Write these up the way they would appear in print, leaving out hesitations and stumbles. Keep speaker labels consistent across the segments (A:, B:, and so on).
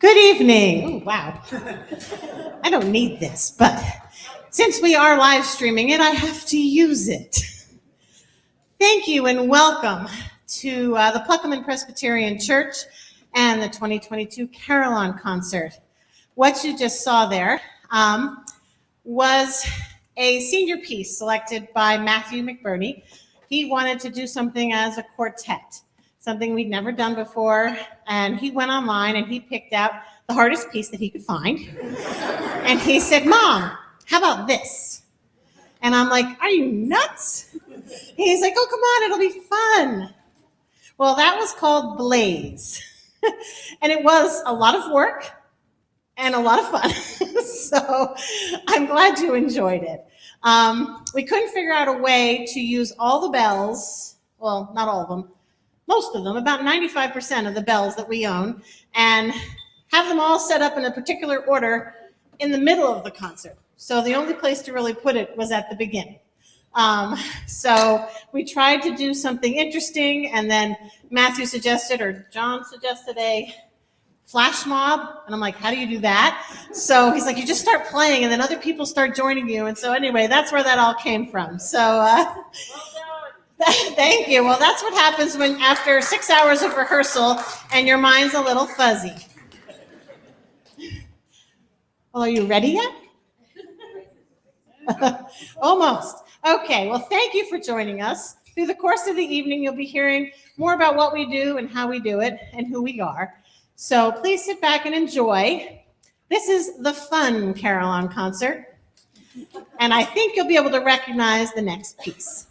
A: Good evening. Oh, wow. I don't need this, but since we are live streaming it, I have to use it. Thank you and welcome to the Pluckerman Presbyterian Church and the 2022 Carillon concert. What you just saw there was a senior piece selected by Matthew McBurney. He wanted to do something as a quartet, something we'd never done before, and he went online and he picked out the hardest piece that he could find. And he said, "Mom, how about this?" And I'm like, "Are you nuts?" He's like, "Oh, come on, it'll be fun." Well, that was called Blaze. And it was a lot of work and a lot of fun. So I'm glad you enjoyed it. We couldn't figure out a way to use all the bells, well, not all of them, most of them, about 95% of the bells that we own, and have them all set up in a particular order in the middle of the concert. So the only place to really put it was at the beginning. So we tried to do something interesting, and then Matthew suggested, or John suggested, a flash mob, and I'm like, "How do you do that?" So he's like, "You just start playing, and then other people start joining you." And so anyway, that's where that all came from. So thank you. Well, that's what happens when after 6 hours of rehearsal and your mind's a little fuzzy. Well, are you ready yet? Almost. Okay, well, thank you for joining us. Through the course of the evening, you'll be hearing more about what we do and how we do it and who we are. So please sit back and enjoy. This is the fun Carillon concert, and I think you'll be able to recognize the next piece.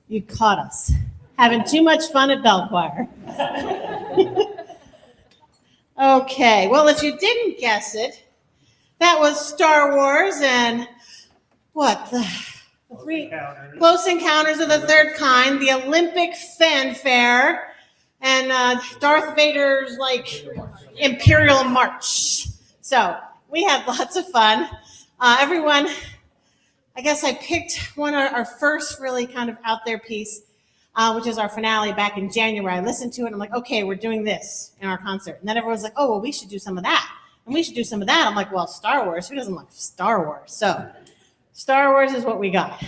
A: You caught us having too much fun at Bell Choir. Okay, well, if you didn't guess it, that was Star Wars and what? The three Close Encounters of the Third Kind, the Olympic fanfare, and Darth Vader's Imperial March. So we had lots of fun. Everyone, I guess I picked our first really kind of out there piece, which is our finale back in January. I listened to it and I'm like, okay, we're doing this in our concert. And then everyone's like, oh, well, we should do some of that. And we should do some of that. I'm like, well, Star Wars, who doesn't like Star Wars? So Star Wars is what we got.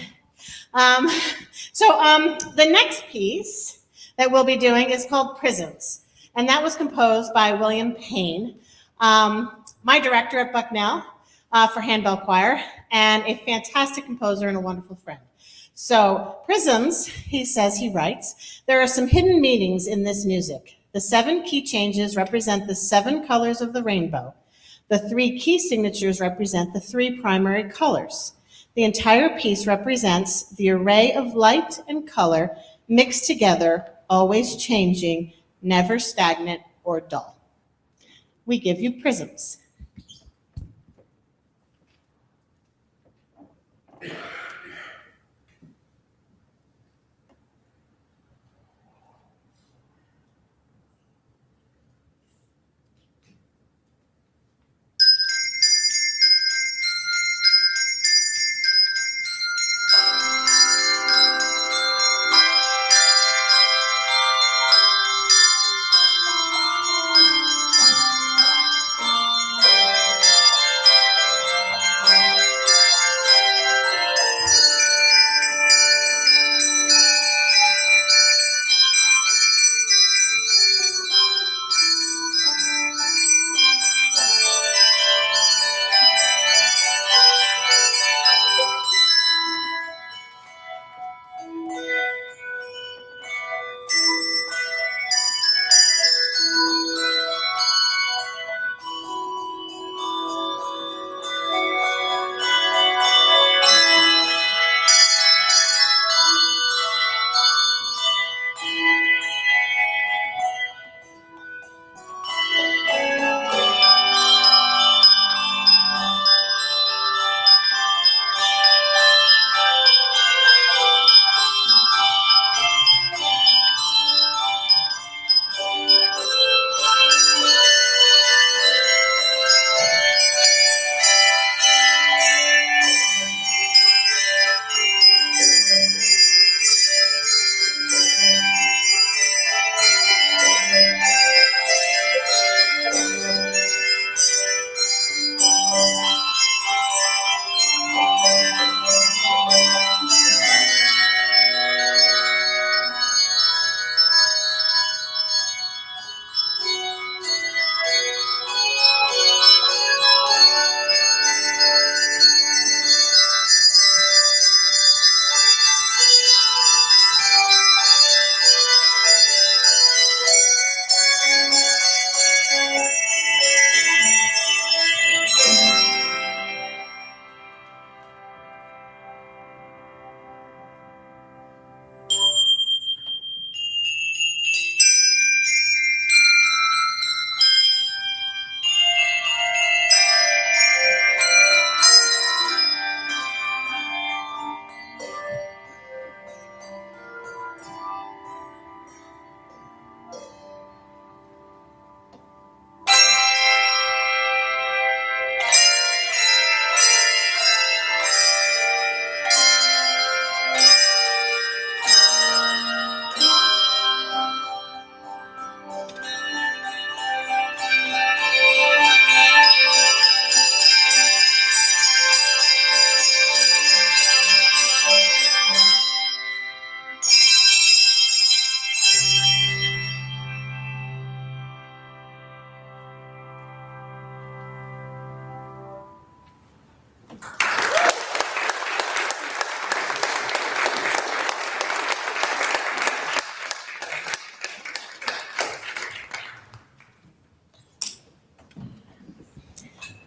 A: The next piece that we'll be doing is called Prisms. And that was composed by William Payne, my director at Bucknell for handbell choir, and a fantastic composer and a wonderful friend. So Prisms, he writes, there are some hidden meanings in this music. The 7 key changes represent the 7 colors of the rainbow. The 3 key signatures represent the 3 primary colors. The entire piece represents the array of light and color mixed together, always changing, never stagnant or dull. We give you Prisms.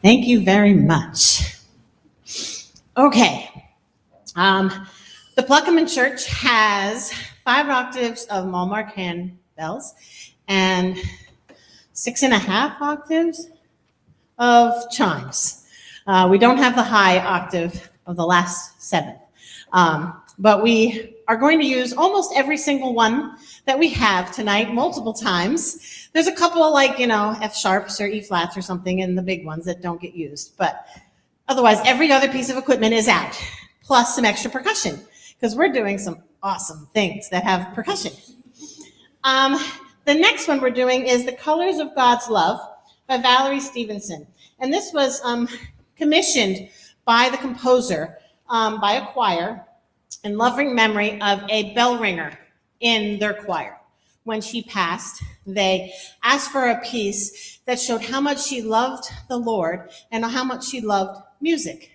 A: Thank you very much. Okay. The Pluckerman Church has 5 octaves of Malmark handbells and 6.5 octaves of chimes. We don't have the high octave of the last 7. But we are going to use almost every single one that we have tonight multiple times. There's a couple of F sharps or E flats or something in the big ones that don't get used. But otherwise, every other piece of equipment is out, plus some extra percussion, because we're doing some awesome things that have percussion. The next one we're doing is The Colors of God's Love by Valerie Stevenson. And this was commissioned by the composer, by a choir, in loving memory of a bell ringer in their choir. When she passed, they asked for a piece that showed how much she loved the Lord and how much she loved music.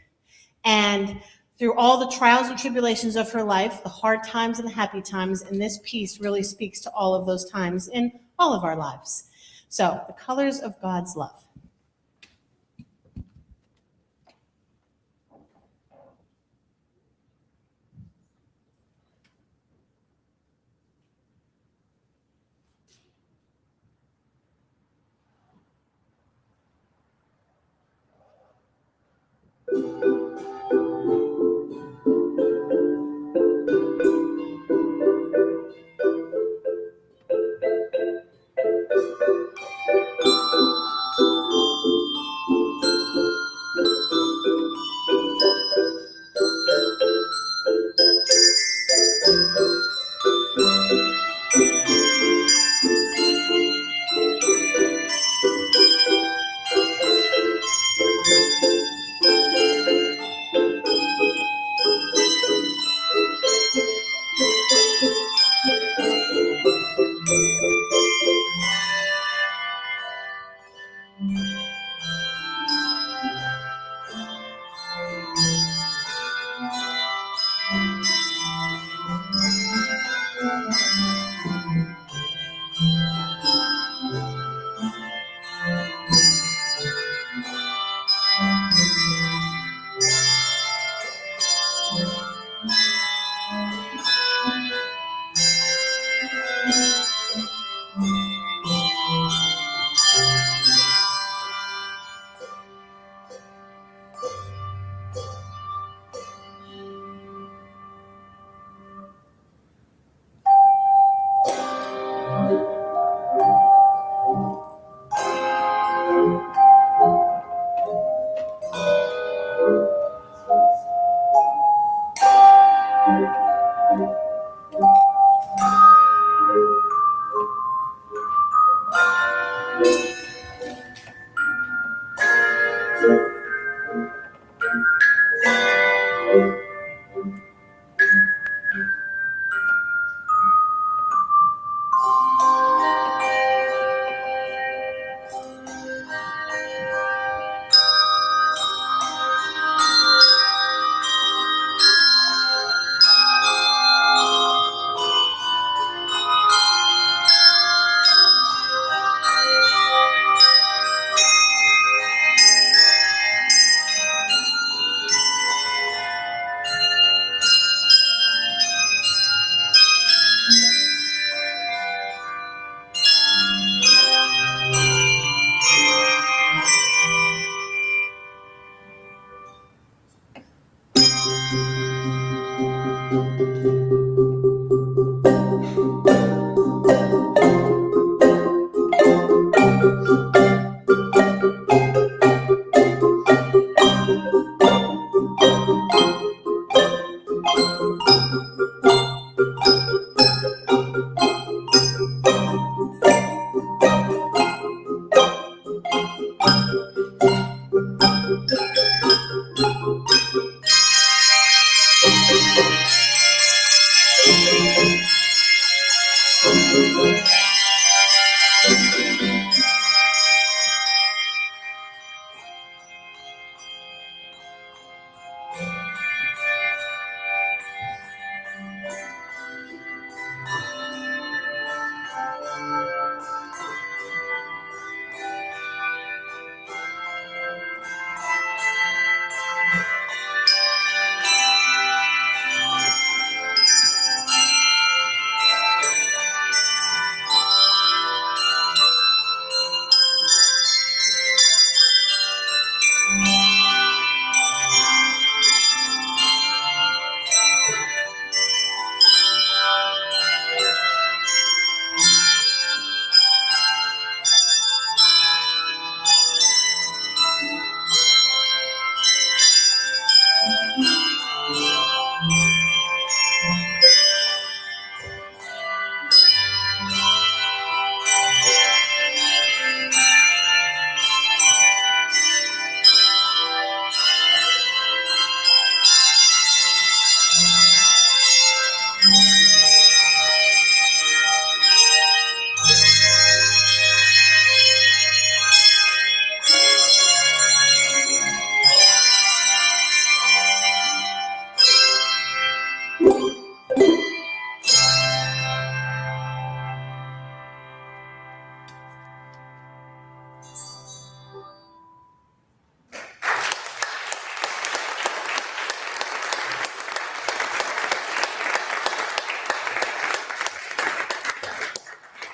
A: And through all the trials and tribulations of her life, the hard times and the happy times, and this piece really speaks to all of those times in all of our lives. So, The Colors of God's Love.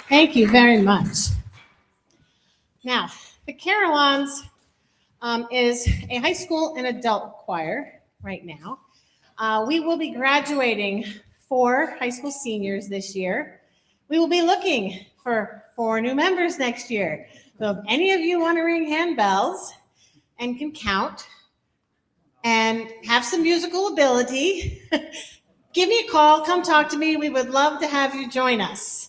A: Thank you very much. Now, the Carillons is a high school and adult choir right now. We will be graduating 4 high school seniors this year. We will be looking for 4 new members next year. So if any of you want to ring handbells and can count and have some musical ability, give me a call, come talk to me. We would love to have you join us.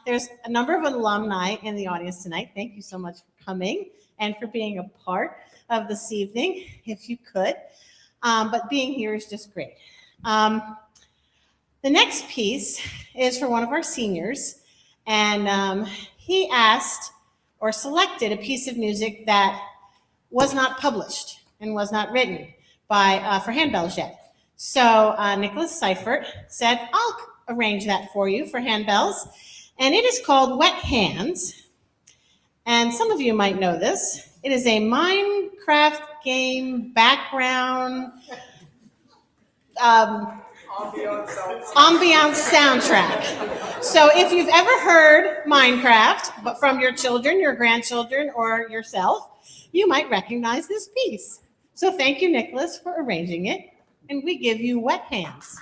A: There's a number of alumni in the audience tonight. Thank you so much for coming and for being a part of this evening, if you could. But being here is just great. The next piece is for one of our seniors, and he asked or selected a piece of music that was not published and was not written for handbells yet. So Nicholas Seifert said, I'll arrange that for you for handbells. And it is called Wet Hands. And some of you might know this. It is a Minecraft game background ambiance soundtrack. So if you've ever heard Minecraft, but from your children, your grandchildren, or yourself, you might recognize this piece. So thank you, Nicholas, for arranging it. And we give you Wet Hands.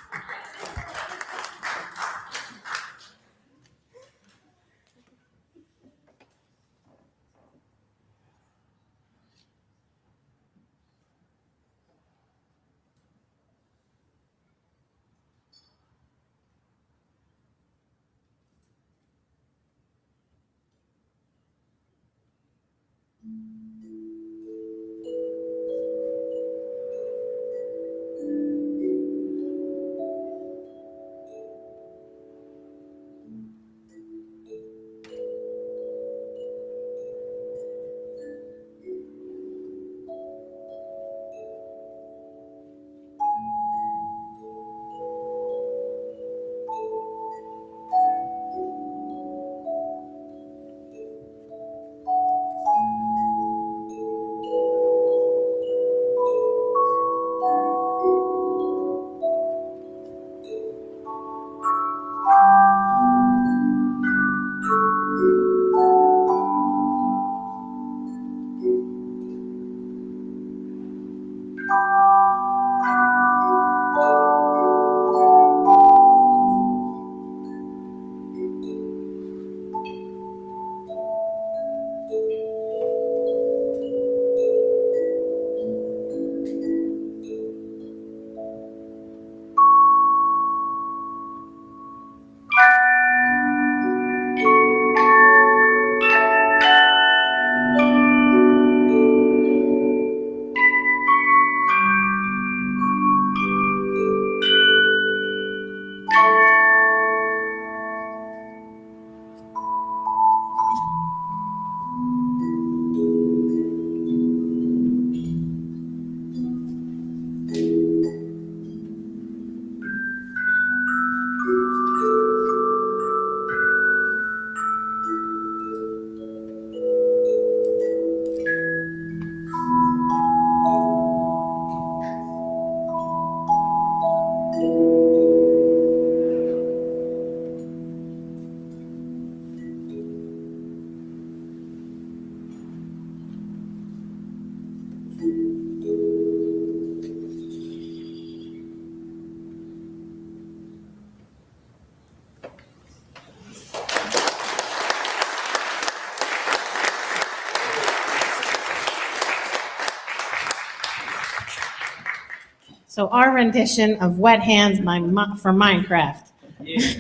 A: So our rendition of Wet Hands for Minecraft.
B: Yeah.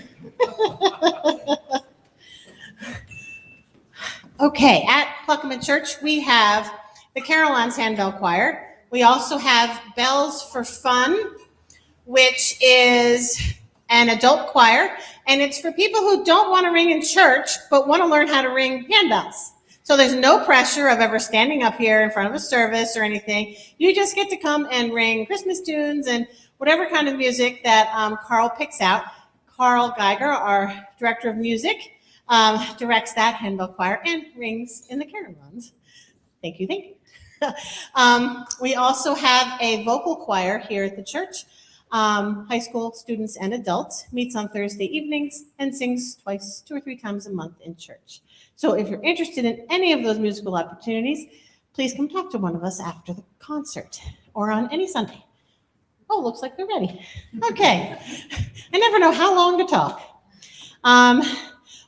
A: Okay, at Pluckerman Church, we have the Carillons Handbell Choir. We also have Bells for Fun, which is an adult choir, and it's for people who don't want to ring in church, but want to learn how to ring handbells. So there's no pressure of ever standing up here in front of a service or anything. You just get to come and ring Christmas tunes and whatever kind of music that Carl picks out. Carl Geiger, our director of music, directs that handbell choir and rings in the Carillons. Thank you, thank you. We also have a vocal choir here at the church. high school students and adults, meets on Thursday evenings, and sings 2 or 3 times a month in church. So if you're interested in any of those musical opportunities, please come talk to one of us after the concert or on any Sunday. Oh, looks like we're ready. Okay. I never know how long to talk.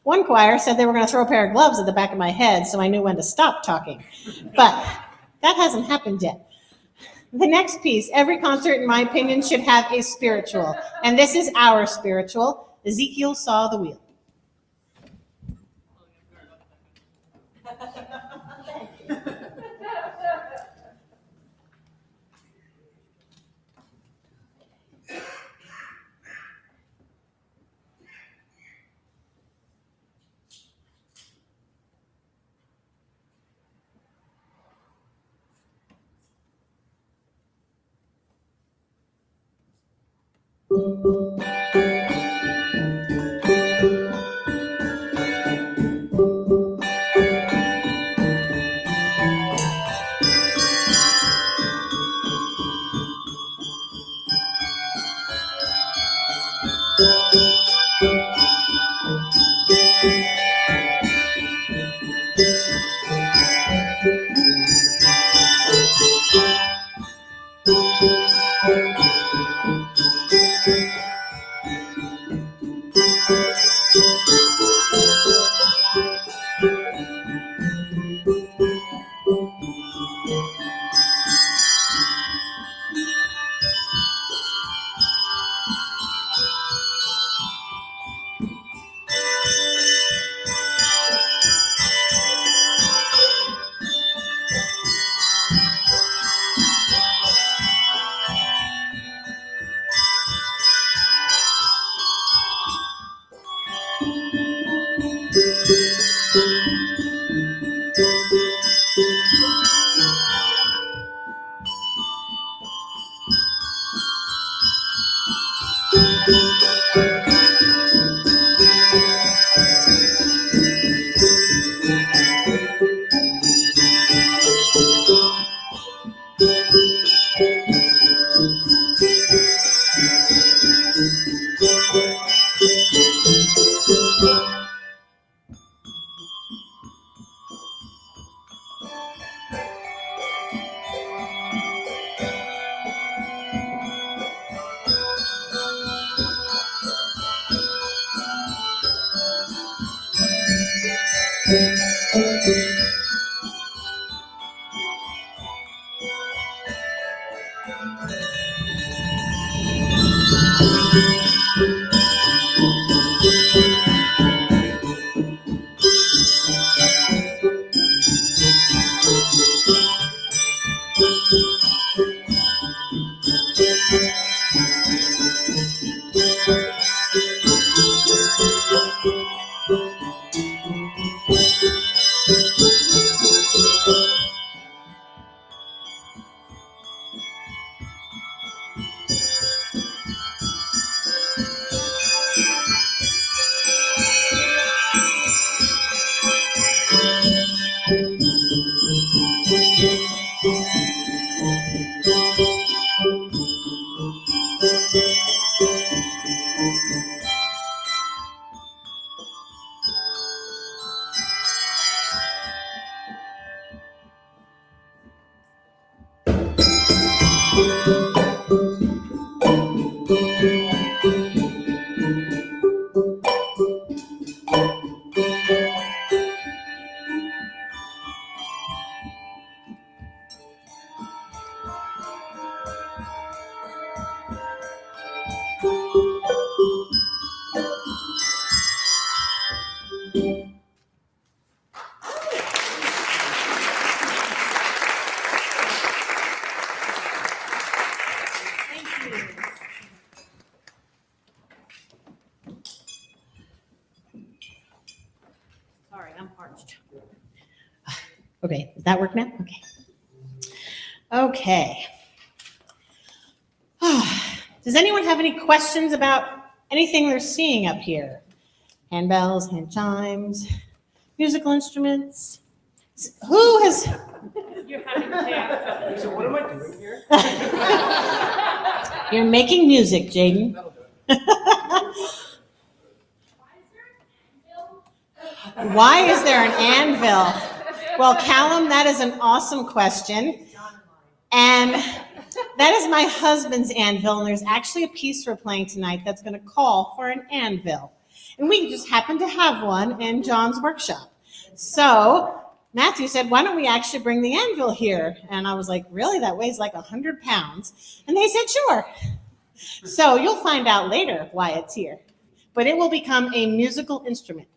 A: One choir said they were going to throw a pair of gloves at the back of my head so I knew when to stop talking. But that hasn't happened yet. The next piece, every concert, in my opinion, should have a spiritual. And this is our spiritual. Ezekiel saw the wheel. Sorry, I'm parched. Okay, does that work now? Okay. Okay. Does anyone have any questions about anything they're seeing up here? Handbells, hand chimes, musical instruments? Who has?
B: You're having to.
C: So what am I doing here?
A: You're making music, Jaden. Why is there an anvil? Well, Callum, that is an awesome question. And that is my husband's anvil, and there's actually a piece we're playing tonight that's going to call for an anvil. And we just happen to have one in John's workshop. So Matthew said, why don't we actually bring the anvil here? And I was like, really? That weighs like 100 pounds. And they said, sure. So you'll find out later why it's here. But it will become a musical instrument.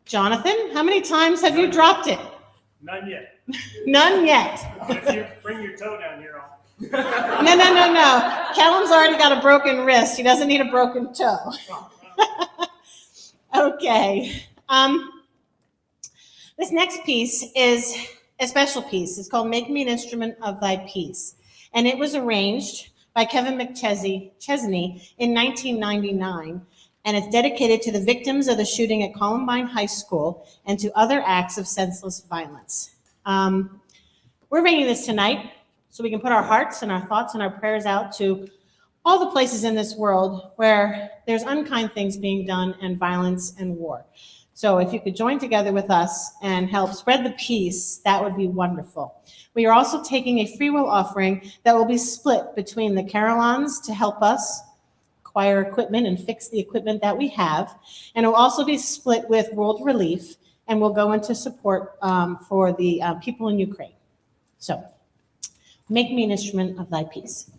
A: Jonathan, how many times have you dropped it?
B: None yet.
A: None yet.
B: If you bring your toe down here, I'll...
A: No. Callum's already got a broken wrist. He doesn't need a broken toe. Okay. This next piece is a special piece. It's called Make Me an Instrument of Thy Peace. And it was arranged by Kevin McChesney in 1999. And it's dedicated to the victims of the shooting at Columbine High School and to other acts of senseless violence. We're bringing this tonight so we can put our hearts and our thoughts and our prayers out to all the places in this world where there's unkind things being done and violence and war. So if you could join together with us and help spread the peace, that would be wonderful. We are also taking a free will offering that will be split between the Carillons to help us acquire equipment and fix the equipment that we have. And it will also be split with World Relief and will go into support for the people in Ukraine. So, make me an instrument of thy peace.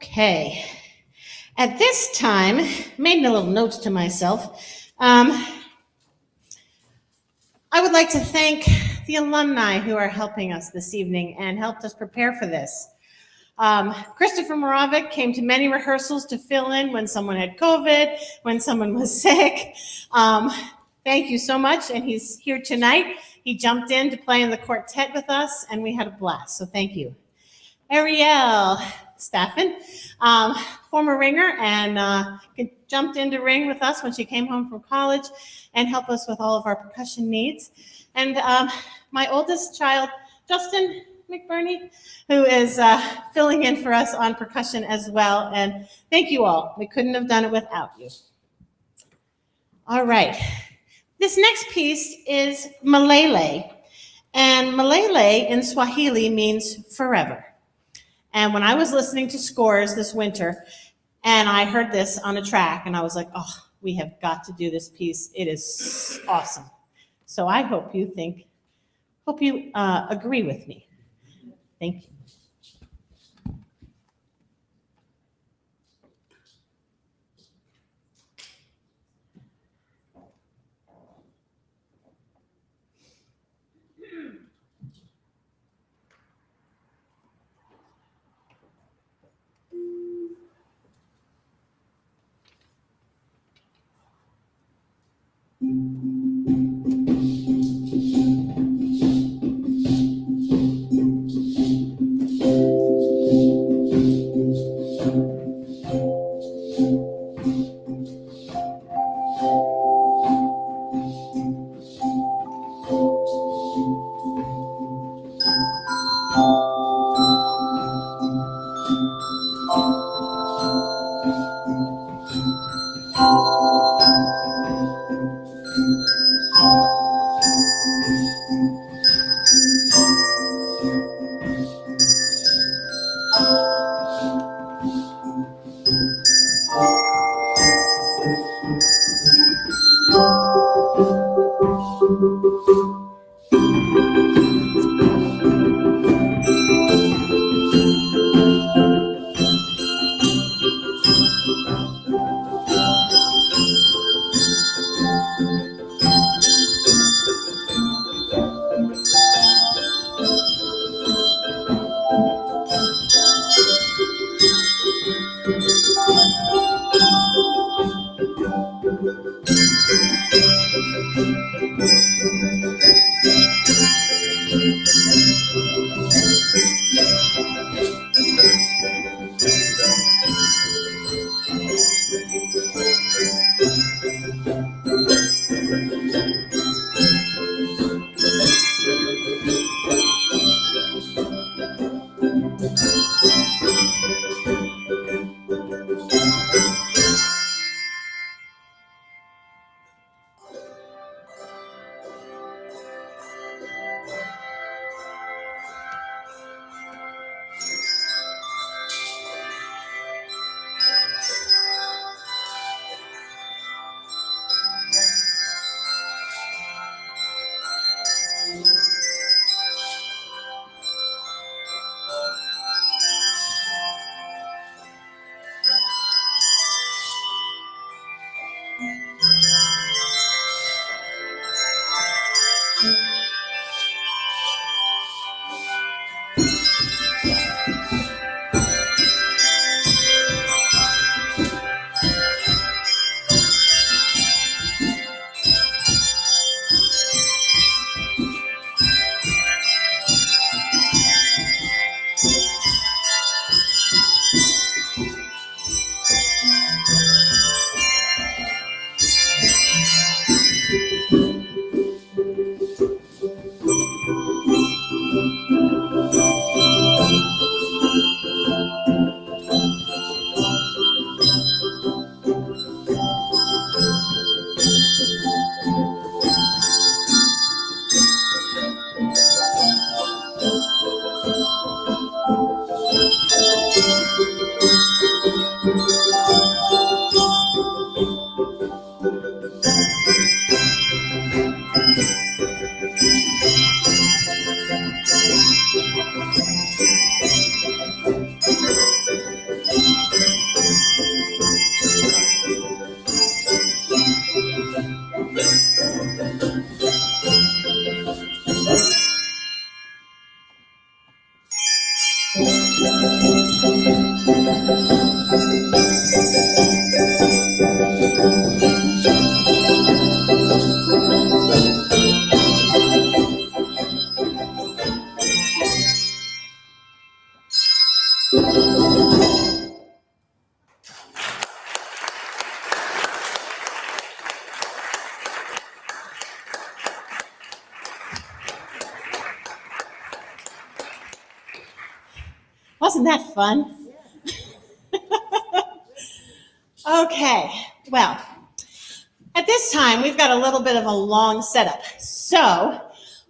A: Okay. At this time, made a little notes to myself. I would like to thank the alumni who are helping us this evening and helped us prepare for this. Christopher Moravec came to many rehearsals to fill in when someone had COVID, when someone was sick. Thank you so much, and he's here tonight. He jumped in to play in the quartet with us, and we had a blast, so thank you. Ariel Staffen, former ringer, and jumped in to ring with us when she came home from college and helped us with all of our percussion needs. And my oldest child, Justin McBurney, who is filling in for us on percussion as well. And thank you all. We couldn't have done it without you. All right. This next piece is Malele. And Malele in Swahili means forever. And when I was listening to scores this winter, and I heard this on a track, and I was like, oh, we have got to do this piece. It is awesome. So I hope you agree with me. Thank you. Wasn't that fun? Okay, well, at this time, we've got a little bit of a long setup. So,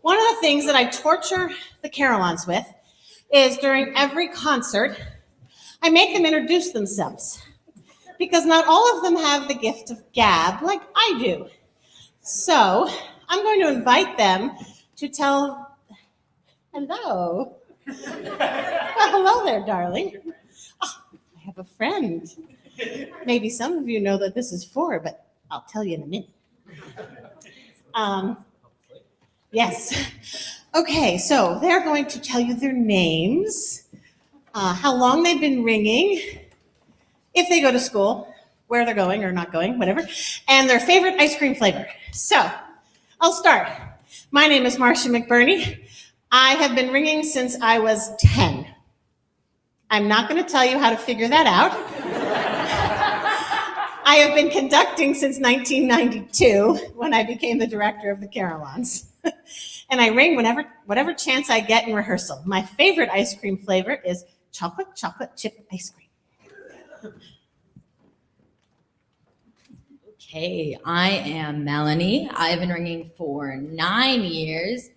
A: one of the things that I torture the Carillons with is during every concert, I make them introduce themselves. Because not all of them have the gift of gab like I do. So, I'm going to invite them to tell, hello. Well, hello there, darling. Oh, I have a friend. Maybe some of you know that this is for, but I'll tell you in a minute. Yes. Okay, so they're going to tell you their names, how long they've been ringing, if they go to school, where they're going or not going, whatever, and their favorite ice cream flavor. So, I'll start. My name is Marcia McBurney. I have been ringing since I was 10. I'm not going to tell you how to figure that out. I have been conducting since 1992 when I became the director of the Carillons. And I ring whatever chance I get in rehearsal. My favorite ice cream flavor is chocolate chip ice cream.
C: Okay, I am Melanie. I've been ringing for 9 years.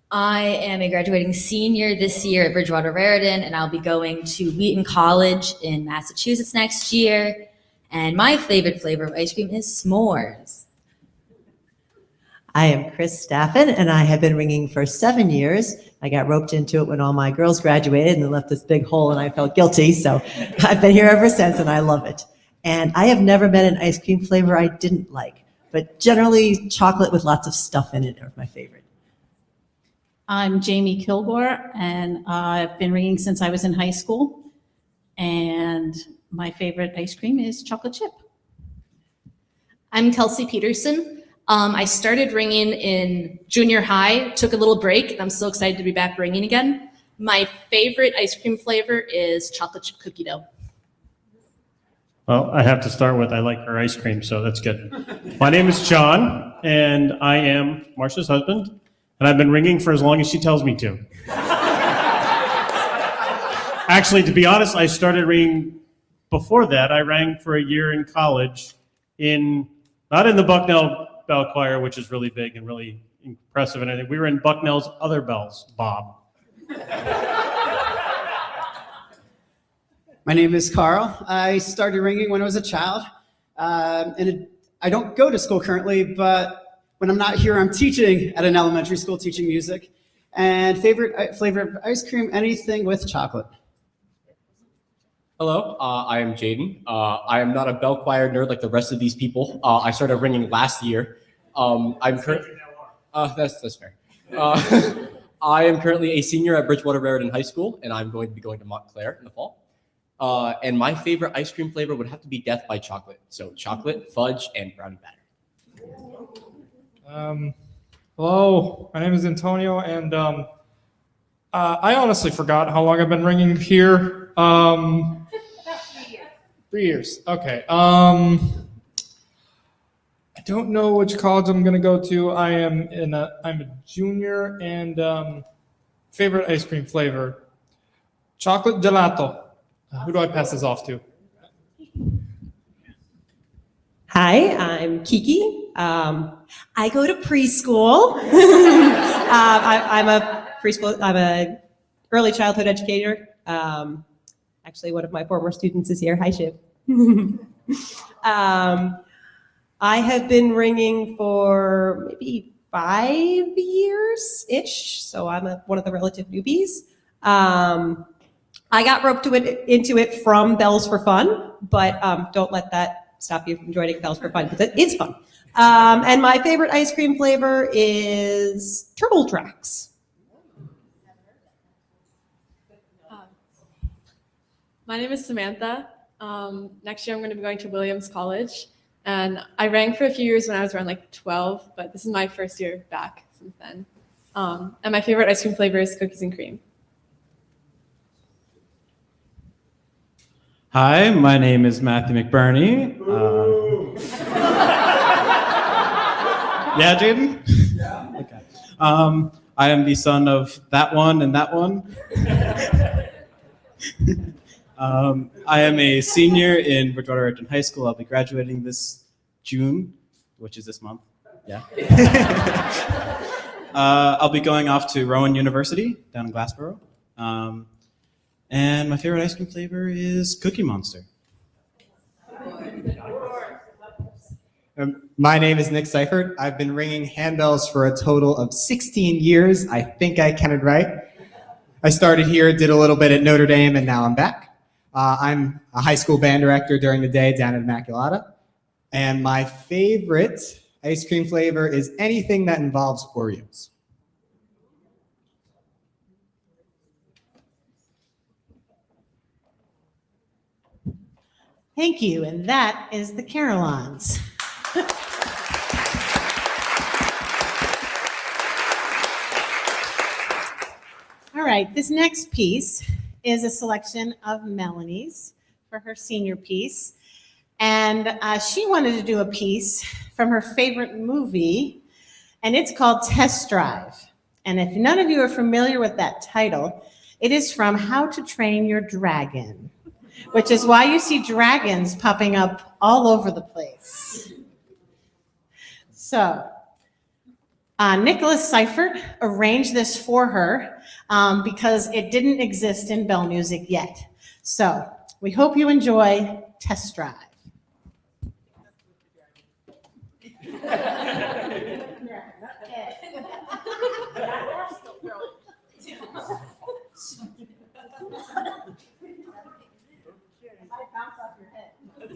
C: I am a graduating senior this year at Bridgewater Raritan, and I'll be going to Wheaton College in Massachusetts next year. And my favorite flavor of ice cream is s'mores.
D: I am Chris Staffen, and I have been ringing for 7 years. I got roped into it when all my girls graduated and it left this big hole, and I felt guilty. So I've been here ever since, and I love it. And I have never met an ice cream flavor I didn't like, but generally chocolate with lots of stuff in it are my favorite.
E: I'm Jamie Kilgore, and I've been ringing since I was in high school. And my favorite ice cream is chocolate chip.
F: I'm Kelsey Peterson. I started ringing in junior high, took a little break, and I'm so excited to be back ringing again. My favorite ice cream flavor is chocolate chip cookie dough.
B: Well, I have to start with I like her ice cream, so that's good. My name is John, and I am Marcia's husband, and I've been ringing for as long as she tells me to. Actually, to be honest, I started ringing before that. I rang for a year in college, not in the Bucknell Bell Choir, which is really big and really impressive and everything. We were in Bucknell's other bells, Bob.
G: My name is Carl. I started ringing when I was a child. I don't go to school currently, but when I'm not here, I'm teaching at an elementary school, teaching music. And favorite flavor of ice cream, anything with chocolate.
H: Hello, I am Jaden. I am not a bell choir nerd like the rest of these people. I started ringing last year. That's fair. I am currently a senior at Bridgewater Raritan High School, and I'm going to be going to Montclair in the fall. And my favorite ice cream flavor would have to be Death by Chocolate. So chocolate, fudge, and brownie batter.
I: Hello, my name is Antonio, and I honestly forgot how long I've been ringing here. 3 years. Okay. I don't know which college I'm gonna go to. I'm a junior, and favorite ice cream flavor, chocolate gelato. Who do I pass this off to?
D: Hi, I'm Kiki. I go to preschool. I'm a early childhood educator. Actually, one of my former students is here. Hi, Shiv. I have been ringing for maybe 5 years-ish, so I'm one of the relative newbies. I got roped into it from Bells for Fun, but don't let that stop you from joining Bells for Fun, because it is fun. And my favorite ice cream flavor is Turtle Tracks.
J: My name is Samantha. Next year I'm going to be going to Williams College, and I rang for a few years when I was around like 12, but this is my first year back since then. And my favorite ice cream flavor is cookies and cream.
K: Hi, my name is Matthew McBurney. Yeah, Jaden? Yeah. Okay. I am the son of that one and that one. I am a senior in Bridgewater Raritan High School. I'll be graduating this June, which is this month. Yeah. I'll be going off to Rowan University down in Glassboro. And my favorite ice cream flavor is Cookie Monster.
L: My name is Nick Seifert. I've been ringing handbells for a total of 16 years. I think I counted right. I started here, did a little bit at Notre Dame, and now I'm back. I'm a high school band director during the day down at Immaculata. And my favorite ice cream flavor is anything that involves Oreos.
A: Thank you, and that is the Carillons. All right, this next piece is a selection of Melanie's for her senior piece. And she wanted to do a piece from her favorite movie, and it's called Test Drive. And if none of you are familiar with that title, it is from How to Train Your Dragon, which is why you see dragons popping up all over the place. So, Nicholas Seifert arranged this for her because it didn't exist in bell music yet. So, we hope you enjoy Test Drive.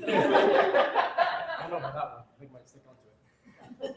H: I know about that one. I think I might stick onto it.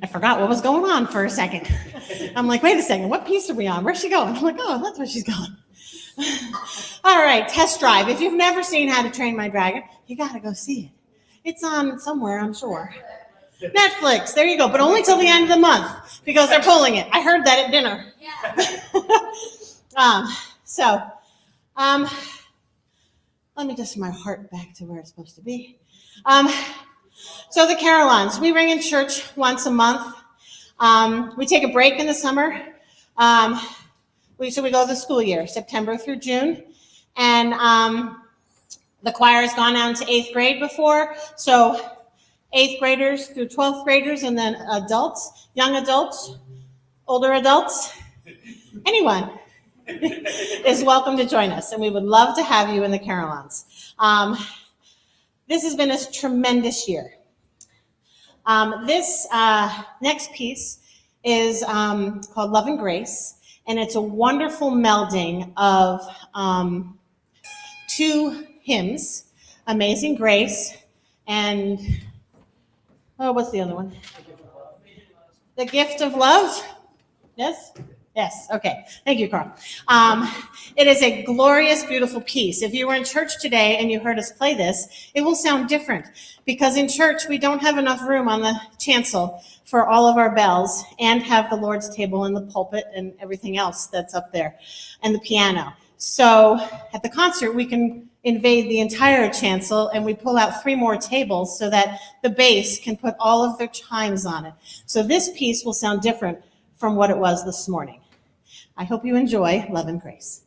A: I forgot what was going on for a second. I'm like, wait a second, what piece are we on? Where's she going? I'm like, oh, that's where she's going. All right, test drive. If you've never seen How to Train My Dragon, you got to go see it. It's on somewhere, I'm sure. Netflix, there you go, but only till the end of the month because they're pulling it. I heard that at dinner. Let me just my heart back to where it's supposed to be. So the Carillons, we ring in church once a month. We take a break in the summer. We go the school year, September through June. And the choir has gone on to 8th grade before. So 8th graders through 12th graders, and then adults, young adults, older adults, anyone is welcome to join us. And we would love to have you in the Carillons. This has been a tremendous year. This next piece is called Love and Grace, and it's a wonderful melding of two hymns, Amazing Grace and, what's the other one? The Gift of Love? Yes? Yes, okay. Thank you, Carl. It is a glorious, beautiful piece. If you were in church today and you heard us play this, it will sound different because in church we don't have enough room on the chancel for all of our bells and have the Lord's table and the pulpit and everything else that's up there and the piano. So at the concert, we can invade the entire chancel and we pull out 3 more tables so that the bass can put all of their chimes on it. So this piece will sound different from what it was this morning. I hope you enjoy Love and Grace.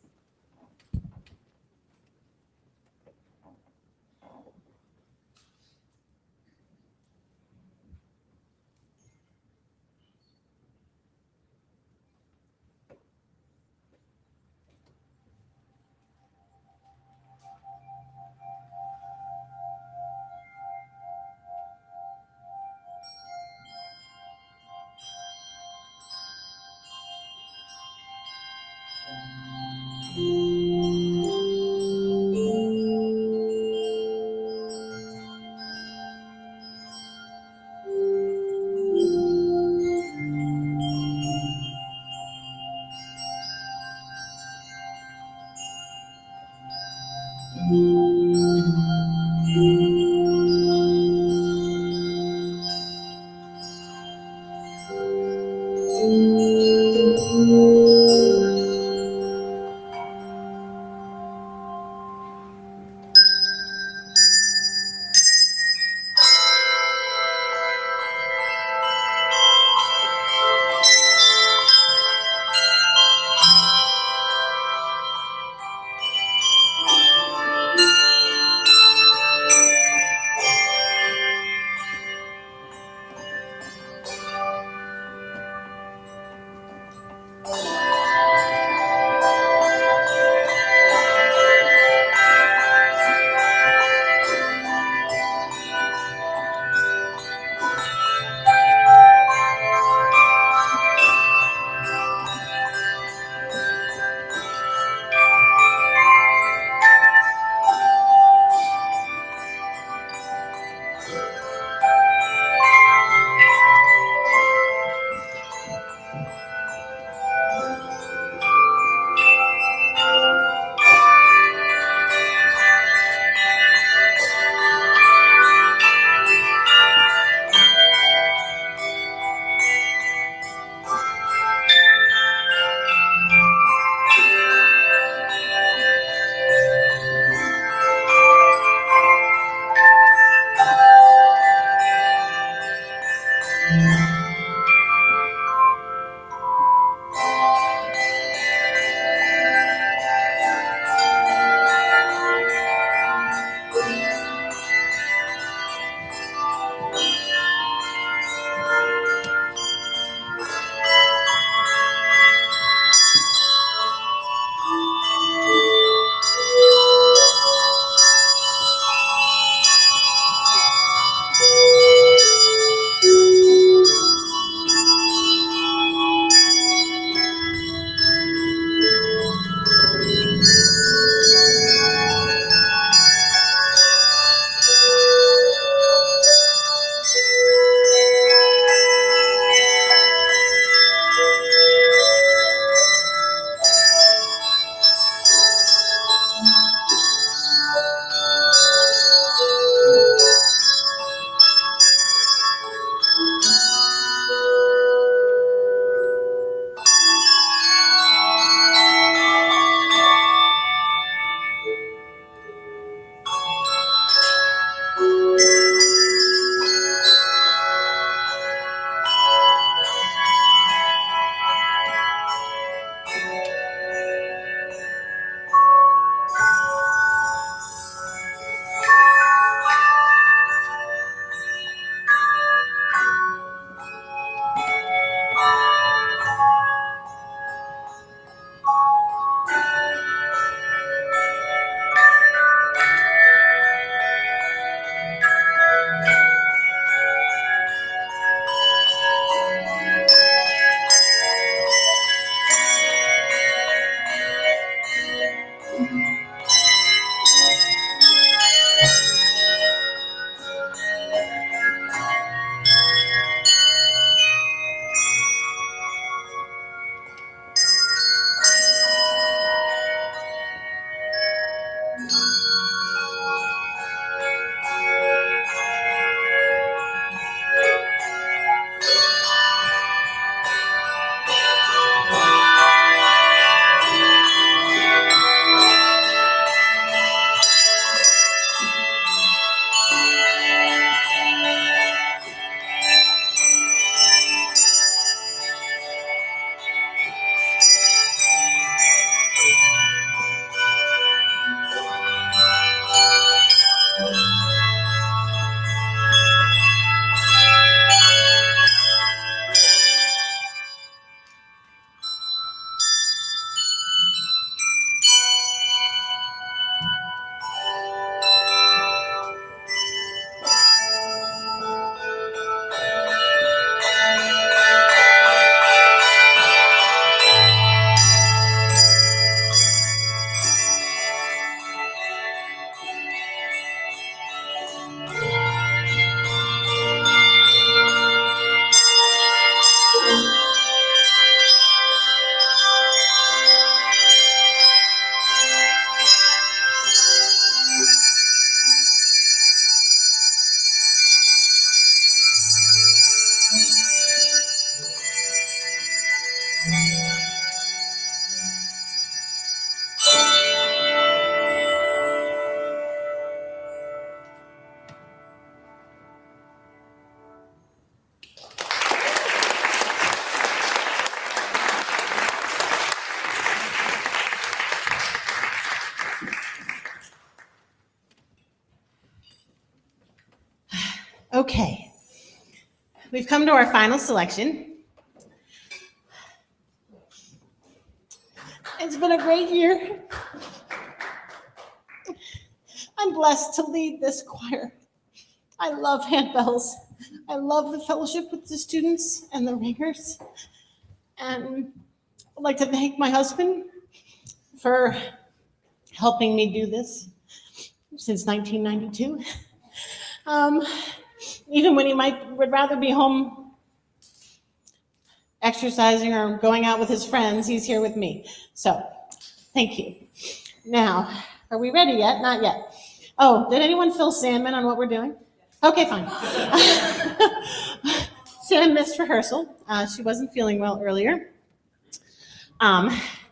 A: Okay. We've come to our final selection. It's been a great year. I'm blessed to lead this choir. I love handbells. I love the fellowship with the students and the ringers. And I'd like to thank my husband for helping me do this since 1992. Even when he would rather be home exercising or going out with his friends, he's here with me. So, thank you. Now, are we ready yet? Not yet. Oh, did anyone fill Sam in on what we're doing? Okay, fine. Sam missed rehearsal. She wasn't feeling well earlier.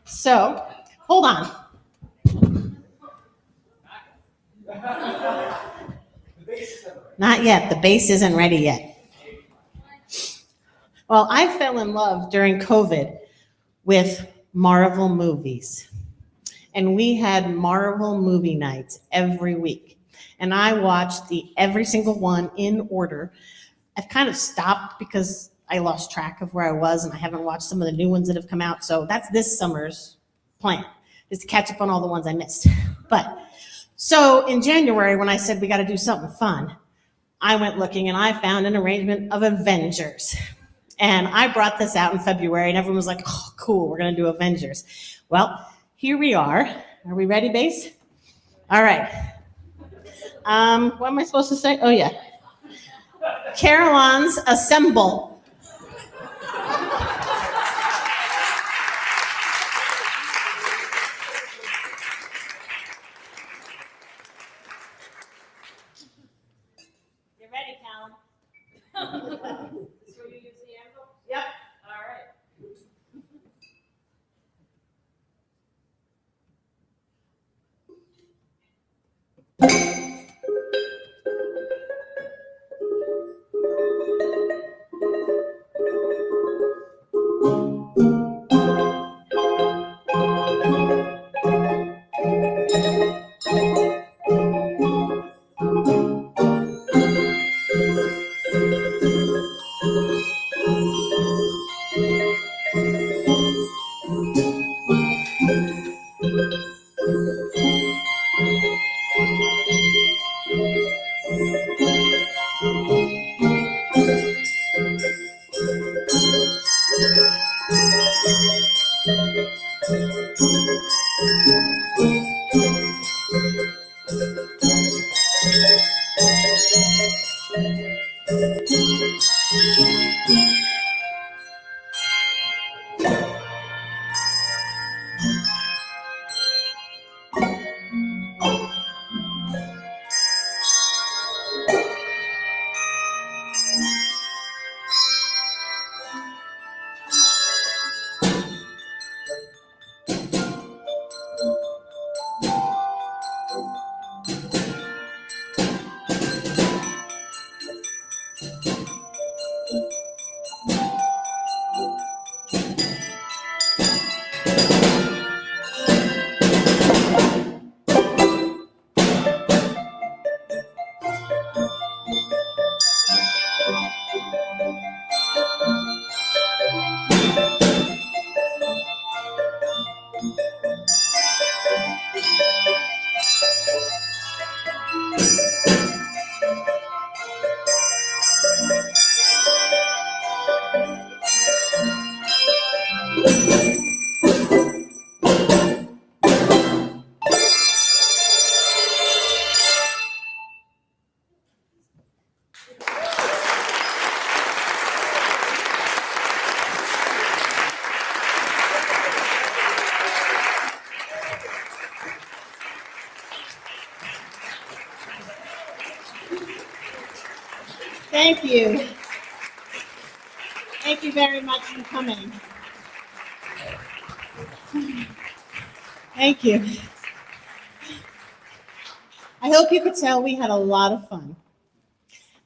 A: So, hold on. Not yet. The bass isn't ready yet. Well, I fell in love during COVID with Marvel movies. And we had Marvel movie nights every week. And I watched every single one in order. I've kind of stopped because I lost track of where I was and I haven't watched some of the new ones that have come out. So that's this summer's plan, is to catch up on all the ones I missed. So in January, when I said we got to do something fun, I went looking and I found an arrangement of Avengers. And I brought this out in February and everyone was like, oh, cool, we're going to do Avengers. Well, here we are. Are we ready, bass? All right. What am I supposed to say? Oh, yeah. Carillons, assemble. You ready, Callum? This is where you use the anvil? Yep. All right. Thank you. Thank you very much for coming. Thank you. I hope you could tell we had a lot of fun.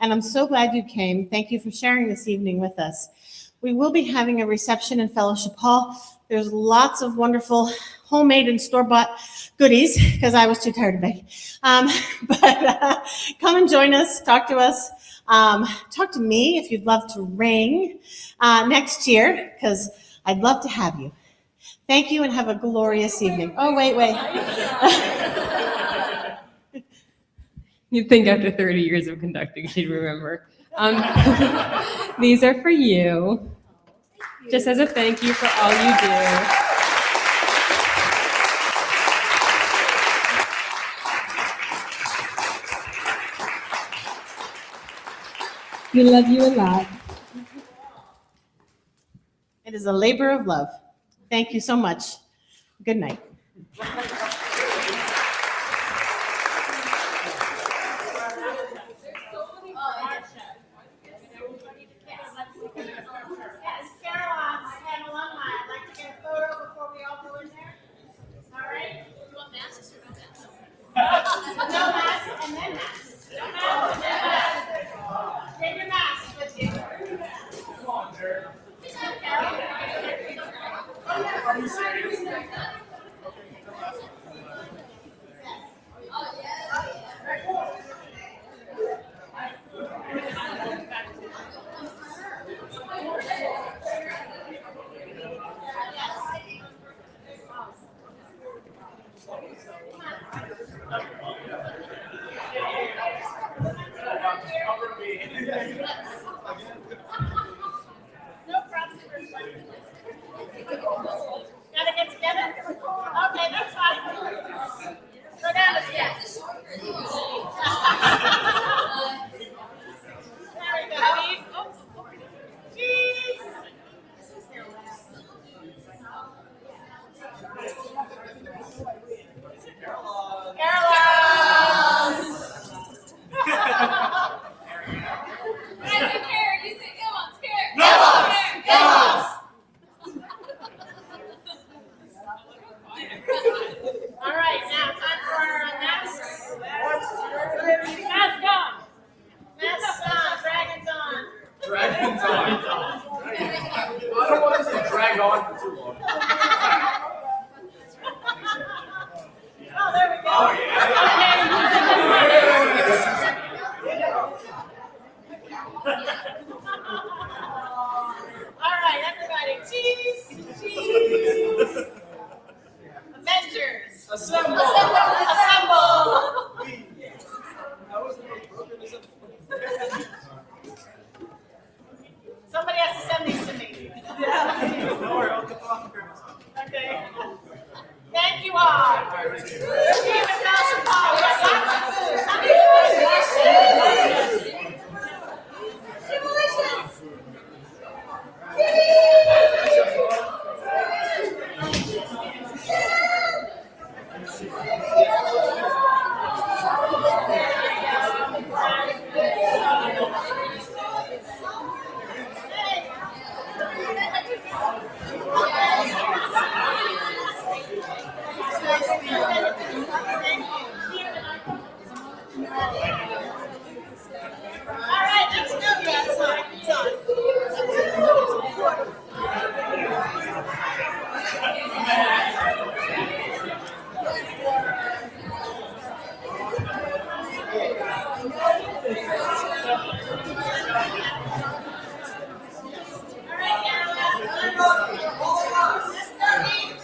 A: And I'm so glad you came. Thank you for sharing this evening with us. We will be having a reception in Fellowship Hall. There's lots of wonderful homemade and store-bought goodies because I was too tired to bake. But come and join us, talk to us. Talk to me if you'd love to ring next year, because I'd love to have you. Thank you and have a glorious evening. Oh, wait.
M: You'd think after 30 years of conducting, she'd remember. These are for you, just as a thank you for all you do. We love you a lot.
A: It is a labor of love. Thank you so much. Good night. Yes, Carillons and alumni. I'd like to get a photo before we all go in there. All right? You want masks or no masks? No masks and then masks. No masks and then masks. Bring your masks with you. Come on, Jared. Are you serious? No problem. Gotta get together? Okay, that's fine. Go down the stairs. There we go. Cheese. Carillons. All right, now time for our masks. Mask on. Masks on. Dragons on.
H: Dragons on. I don't want us to drag on for too long.
A: Oh, there we go.
H: Oh, yeah.
A: All right, everybody. Cheese. Avengers.
H: Assemble.
A: Assemble. Somebody has to send these to me. Okay. Thank you all. Steve and Nelson Paul, we have lots of food. How many food? Delicious. All right, let's go, guys. It's on. All right, Carillons. Let's go eat.